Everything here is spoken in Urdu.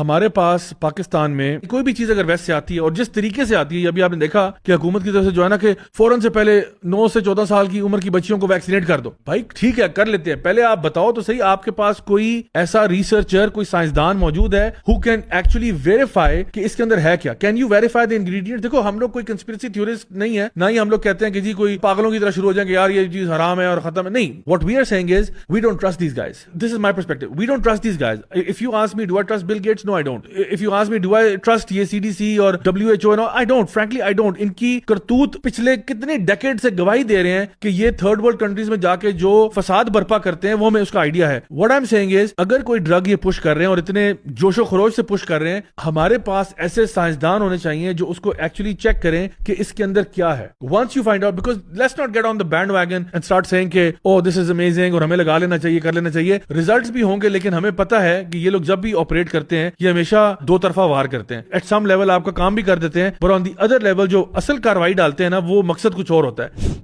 ہمارے پاس پاکستان میں کوئی بھی چیز اگر ویسٹ سے آتی ہے اور جس طریقے سے آتی ہے، ابھی آپ نے دیکھا کہ حکومت کی طرف سے جو ہے نا کہ فوراً سے پہلے 9 سے 14 سال کی عمر کی بچیوں کو ویکسینیٹ کر دو. بھائی ٹھیک ہے کر لیتے ہیں، پہلے آپ بتاؤ تو صحیح آپ کے پاس کوئی ایسا ریسرچر کوئی سائنسدان موجود ہے who can actually verify کہ اس کے اندر ہے کیا. Can you verify the ingredient؟ دیکھو ہم لوگ کوئی کنسپریسی تھیورسٹ نہیں ہے، نہ ہی ہم لوگ کہتے ہیں کہ جی کوئی پاگلوں کی طرح شروع ہو جائیں کہ یار یہ چیز حرام ہے اور ختم ہے. نہیں، what we are saying is we don't trust these guys. This is my perspective. We don't trust these guys. If you ask me do I trust Bill Gates? No I don't. If you ask me do I trust یہ CDC اور WHO? No I don't. Frankly I don't. ان کی کرتوت پچھلے کتنے ڈیکیڈ سے گواہی دے رہے ہیں کہ یہ تھرڈ ورلڈ کنٹریز میں جا کے جو فساد برپا کرتے ہیں وہ ہمیں اس کا آئیڈیا ہے. What I'm saying is اگر کوئی ڈرگ یہ پش کر رہے ہیں اور اتنے جوش و خروش سے پش کر رہے ہیں، ہمارے پاس ایسے سائنسدان ہونے چاہیے جو اس کو ایکچولی چیک کریں کہ اس کے اندر کیا ہے. Once you find out, because let's not get on the bandwagon and start saying کہ oh this is amazing اور ہمیں لگا لینا چاہیے کر لینا چاہیے. ریزلٹس بھی ہوں گے لیکن ہمیں پتا ہے کہ یہ لوگ جب بھی آپریٹ کرتے ہیں یہ ہمیشہ دو طرفہ وار کرتے ہیں. ایٹ سم لیول آپ کا کام بھی کر دیتے ہیں، پر آن دی ادر لیول جو اصل کاروائی ڈالتے ہیں نا وہ مقصد کچھ اور ہوتا ہے.